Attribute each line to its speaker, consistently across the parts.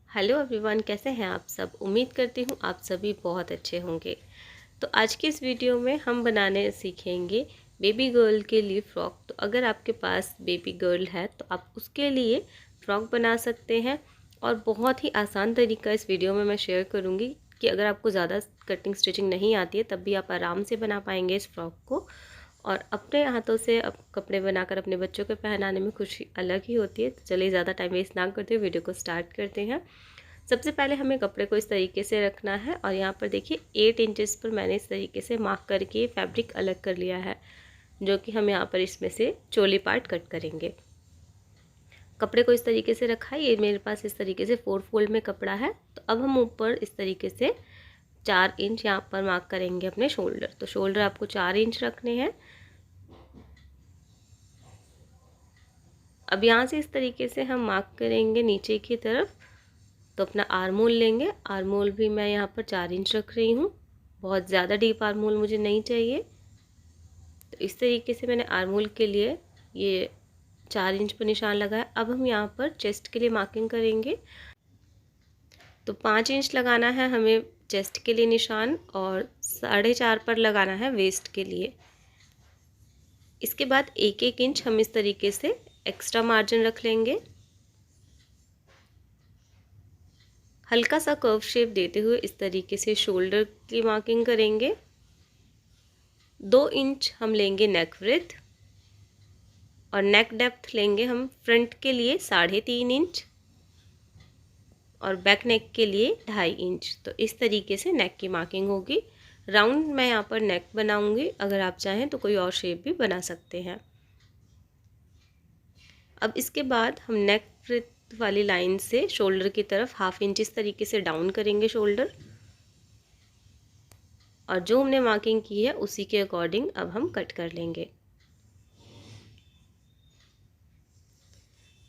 Speaker 1: Hello everyone, कैसे हैं आप सब। उम्मीद करती हूँ आप सभी बहुत अच्छे होंगे। तो आज की इस वीडियो में हम बनाने सीखेंगे बेबी गर्ल के लिए फ़्रॉक। तो अगर आपके पास बेबी गर्ल है तो आप उसके लिए फ़्रॉक बना सकते हैं। और बहुत ही आसान तरीका इस वीडियो में मैं शेयर करूँगी कि अगर आपको ज़्यादा कटिंग स्टिचिंग नहीं आती है तब भी आप आराम से बना पाएंगे इस फ़्रॉक को। और अपने हाथों से अब कपड़े बनाकर अपने बच्चों को पहनाने में खुशी अलग ही होती है। तो चलिए ज़्यादा टाइम वेस्ट ना करते हुए वीडियो को स्टार्ट करते हैं। सबसे पहले हमें कपड़े को इस तरीके से रखना है और यहाँ पर देखिए 8 इंचेस पर मैंने इस तरीके से मार्क करके फैब्रिक अलग कर लिया है, जो कि हम यहाँ पर इसमें से चोली पार्ट कट करेंगे। कपड़े को इस तरीके से रखा है। ये मेरे पास इस तरीके से 4 फोल्ड में कपड़ा है। तो अब हम ऊपर इस तरीके से 4 इंच यहाँ पर मार्क करेंगे अपने शोल्डर। तो शोल्डर आपको 4 इंच रखने हैं। अब यहाँ से इस तरीके से हम मार्क करेंगे नीचे की तरफ। तो अपना आर्मोल लेंगे। आर्मोल भी मैं यहाँ पर 4 इंच रख रही हूँ। बहुत ज़्यादा डीप आर्मोल मुझे नहीं चाहिए। तो इस तरीके से मैंने आर्मोल के लिए ये 4 इंच पर निशान लगाया। अब हम यहाँ पर चेस्ट के लिए मार्किंग करेंगे। तो 5 इंच लगाना है हमें चेस्ट के लिए निशान और 4.5 पर लगाना है वेस्ट के लिए। इसके बाद 1-1 इंच हम इस तरीके से एक्स्ट्रा मार्जिन रख लेंगे। हल्का सा कर्व शेप देते हुए इस तरीके से शोल्डर की मार्किंग करेंगे। 2 इंच हम लेंगे नेक विड्थ और नेक डेप्थ लेंगे हम फ्रंट के लिए 3.5 इंच और बैक नेक के लिए 2.5 इंच। तो इस तरीके से नेक की मार्किंग होगी। राउंड मैं यहाँ पर नेक बनाऊंगी। अगर आप चाहें तो कोई और शेप भी बना सकते हैं। अब इसके बाद हम नेक विड्थ वाली लाइन से शोल्डर की तरफ 1/2 इंच इस तरीके से डाउन करेंगे शोल्डर। और जो हमने मार्किंग की है उसी के अकॉर्डिंग अब हम कट कर लेंगे।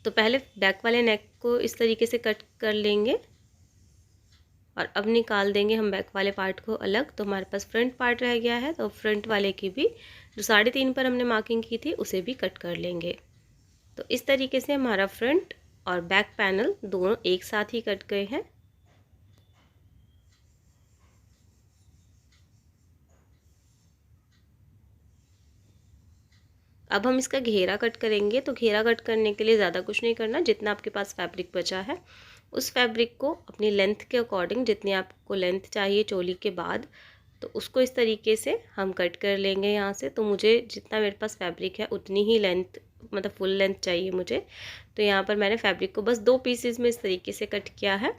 Speaker 1: तो पहले बैक वाले नेक को इस तरीके से कट कर लेंगे और अब निकाल देंगे हम बैक वाले पार्ट को अलग। तो हमारे पास फ्रंट पार्ट रह गया है। तो फ्रंट वाले की भी जो 3.5 पर हमने मार्किंग की थी उसे भी कट कर लेंगे। तो इस तरीके से हमारा फ्रंट और बैक पैनल दोनों एक साथ ही कट गए हैं। अब हम इसका घेरा कट करेंगे। तो घेरा कट करने के लिए ज़्यादा कुछ नहीं करना। जितना आपके पास फैब्रिक बचा है उस फैब्रिक को अपनी लेंथ के अकॉर्डिंग, जितनी आपको लेंथ चाहिए चोली के बाद, तो उसको इस तरीके से हम कट कर लेंगे यहाँ से। तो मुझे जितना मेरे पास फैब्रिक है उतनी ही लेंथ, मतलब फुल लेंथ चाहिए मुझे। तो यहाँ पर मैंने फैब्रिक को बस 2 पीसेज में इस तरीके से कट किया है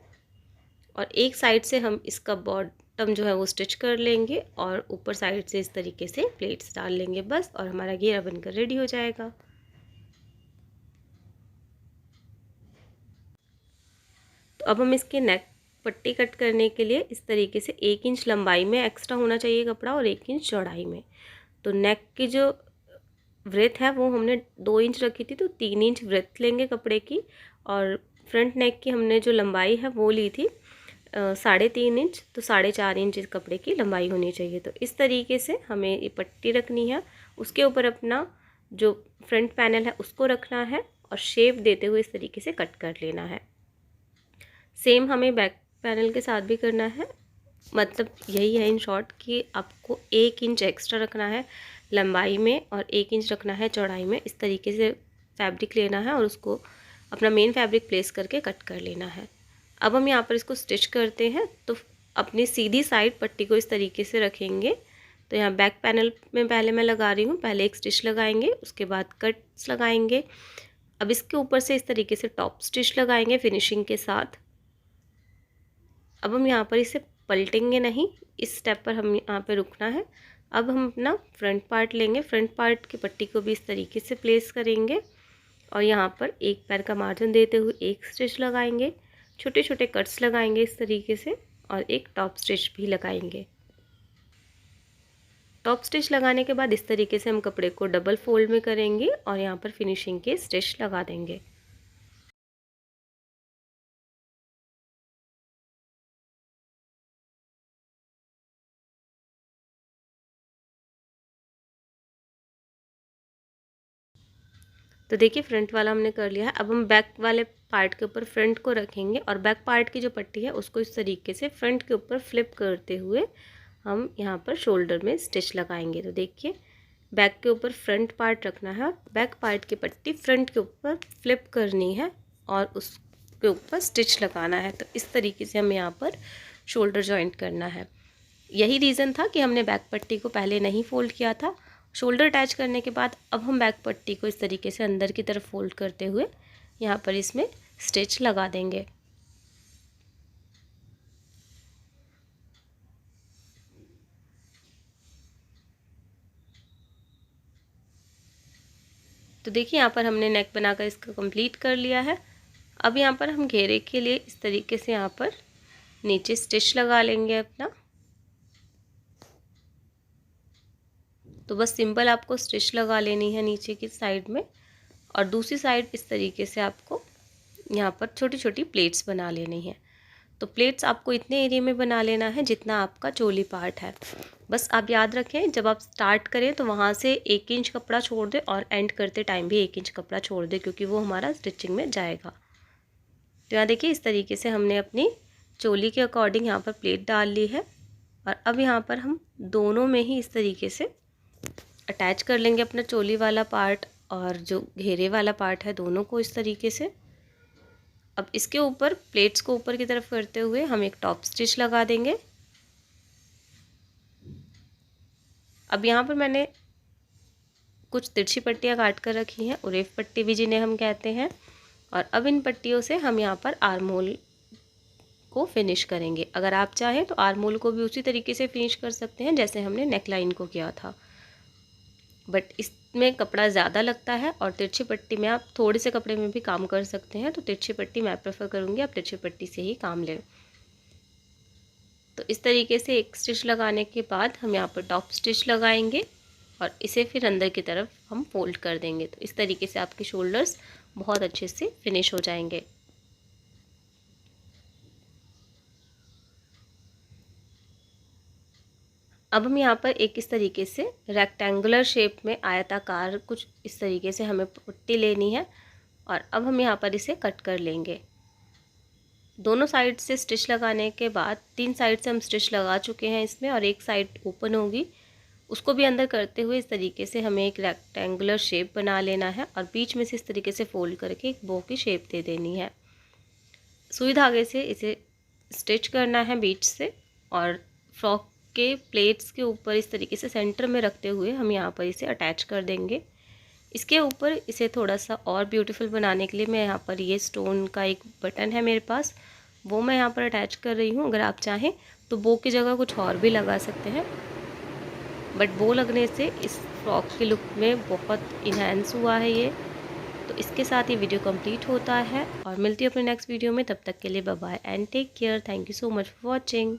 Speaker 1: और एक साइड से हम इसका बॉटम जो है वो स्टिच कर लेंगे और ऊपर साइड से इस तरीके से प्लेट्स डाल लेंगे बस, और हमारा घेरा बनकर रेडी हो जाएगा। तो अब हम इसके नेक पट्टी कट करने के लिए इस तरीके से 1 इंच लंबाई में एक्स्ट्रा होना चाहिए कपड़ा और 1 इंच चौड़ाई में। तो नेक की जो ब्रेथ है वो हमने 2 इंच रखी थी, तो 3 इंच ब्रेथ लेंगे कपड़े की। और फ्रंट नेक की हमने जो लंबाई है वो ली थी 3.5 इंच। तो 4.5 इंच इस कपड़े की लंबाई होनी चाहिए। तो इस तरीके से हमें ये पट्टी रखनी है। उसके ऊपर अपना जो फ्रंट पैनल है उसको रखना है और शेप देते हुए इस तरीके से कट कर लेना है। सेम हमें बैक पैनल के साथ भी करना है। मतलब यही है इन शॉर्ट कि आपको 1 इंच एक्स्ट्रा रखना है लंबाई में और 1 इंच रखना है चौड़ाई में। इस तरीके से फैब्रिक लेना है और उसको अपना मेन फैब्रिक प्लेस करके कट कर लेना है। अब हम यहाँ पर इसको स्टिच करते हैं। तो अपनी सीधी साइड पट्टी को इस तरीके से रखेंगे। तो यहाँ बैक पैनल में पहले मैं लगा रही हूँ। पहले एक स्टिच लगाएंगे, उसके बाद कट्स लगाएंगे। अब इसके ऊपर से इस तरीके से टॉप स्टिच लगाएंगे फिनिशिंग के साथ। अब हम यहाँ पर इसे पलटेंगे नहीं, इस स्टेप पर हम यहाँ पे रुकना है। अब हम अपना फ्रंट पार्ट लेंगे। फ्रंट पार्ट की पट्टी को भी इस तरीके से प्लेस करेंगे और यहाँ पर एक पैर का मार्जिन देते हुए एक स्टिच लगाएंगे। छोटे छोटे कट्स लगाएंगे इस तरीके से और एक टॉप स्टिच भी लगाएंगे। टॉप स्टिच लगाने के बाद इस तरीके से हम कपड़े को डबल फोल्ड में करेंगे और यहाँ पर फिनिशिंग के स्टिच लगा देंगे। तो देखिए फ्रंट वाला हमने कर लिया है। अब हम बैक वाले पार्ट के ऊपर फ्रंट को रखेंगे और बैक पार्ट की जो पट्टी है उसको इस तरीके से फ्रंट के ऊपर फ्लिप करते हुए हम यहाँ पर शोल्डर में स्टिच लगाएंगे। तो देखिए बैक के ऊपर फ्रंट पार्ट रखना है और बैक पार्ट की पट्टी फ्रंट के ऊपर फ्लिप करनी है और उसके ऊपर स्टिच लगाना है। तो इस तरीके से हमें यहाँ पर शोल्डर जॉइंट करना है। यही रीज़न था कि हमने बैक पट्टी को पहले नहीं फोल्ड किया था। शोल्डर अटैच करने के बाद अब हम बैक पट्टी को इस तरीके से अंदर की तरफ फोल्ड करते हुए यहाँ पर इसमें स्टिच लगा देंगे। तो देखिए यहाँ पर हमने नेक बनाकर इसका कंप्लीट कर लिया है। अब यहाँ पर हम घेरे के लिए इस तरीके से यहाँ पर नीचे स्टिच लगा लेंगे अपना। तो बस सिंपल आपको स्टिच लगा लेनी है नीचे की साइड में और दूसरी साइड इस तरीके से आपको यहाँ पर छोटी छोटी प्लेट्स बना लेनी है। तो प्लेट्स आपको इतने एरिया में बना लेना है जितना आपका चोली पार्ट है। बस आप याद रखें जब आप स्टार्ट करें तो वहाँ से 1 इंच कपड़ा छोड़ दें और एंड करते टाइम भी 1 इंच कपड़ा छोड़ दें, क्योंकि वो हमारा स्टिचिंग में जाएगा। तो यहाँ देखिए इस तरीके से हमने अपनी चोली के अकॉर्डिंग यहाँ पर प्लेट डाल ली है और अब यहाँ पर हम दोनों में ही इस तरीके से अटैच कर लेंगे अपना चोली वाला पार्ट और जो घेरे वाला पार्ट है, दोनों को इस तरीके से। अब इसके ऊपर प्लेट्स को ऊपर की तरफ करते हुए हम एक टॉप स्टिच लगा देंगे। अब यहाँ पर मैंने कुछ तिरछी पट्टियाँ काट कर रखी हैं, उरेफ पट्टी भी जिन्हें हम कहते हैं, और अब इन पट्टियों से हम यहाँ पर आर्म होल को फिनिश करेंगे। अगर आप चाहें तो आर्म होल को भी उसी तरीके से फिनिश कर सकते हैं जैसे हमने नेक लाइन को किया था, बट इसमें कपड़ा ज़्यादा लगता है और तिरछी पट्टी में आप थोड़े से कपड़े में भी काम कर सकते हैं। तो तिरछी पट्टी मैं प्रेफर करूँगी आप तिरछी पट्टी से ही काम लें। तो इस तरीके से एक स्टिच लगाने के बाद हम यहाँ पर टॉप स्टिच लगाएंगे और इसे फिर अंदर की तरफ हम फोल्ड कर देंगे। तो इस तरीके से आपके शोल्डर्स बहुत अच्छे से फिनिश हो जाएंगे। अब हम यहाँ पर एक इस तरीके से रेक्टेंगुलर शेप में आयताकार कुछ इस तरीके से हमें पट्टी लेनी है और अब हम यहाँ पर इसे कट कर लेंगे। दोनों साइड से स्टिच लगाने के बाद 3 साइड से हम स्टिच लगा चुके हैं इसमें और एक साइड ओपन होगी, उसको भी अंदर करते हुए इस तरीके से हमें एक रेक्टेंगुलर शेप बना लेना है और बीच में से इस तरीके से फोल्ड करके एक बो की शेप दे देनी है। सुई धागे से इसे स्टिच करना है बीच से और फ्रॉक के प्लेट्स के ऊपर इस तरीके से सेंटर में रखते हुए हम यहाँ पर इसे अटैच कर देंगे। इसके ऊपर इसे थोड़ा सा और ब्यूटीफुल बनाने के लिए मैं यहाँ पर ये स्टोन का एक बटन है मेरे पास, वो मैं यहाँ पर अटैच कर रही हूँ। अगर आप चाहें तो बो की जगह कुछ और भी लगा सकते हैं, बट बो लगने से इस फ्रॉक के लुक में बहुत इन्हेंस हुआ है ये। तो इसके साथ ये वीडियो कंप्लीट होता है और मिलती है अपने नेक्स्ट वीडियो में। तब तक के लिए bye bye and take care. Thank you so much for watching.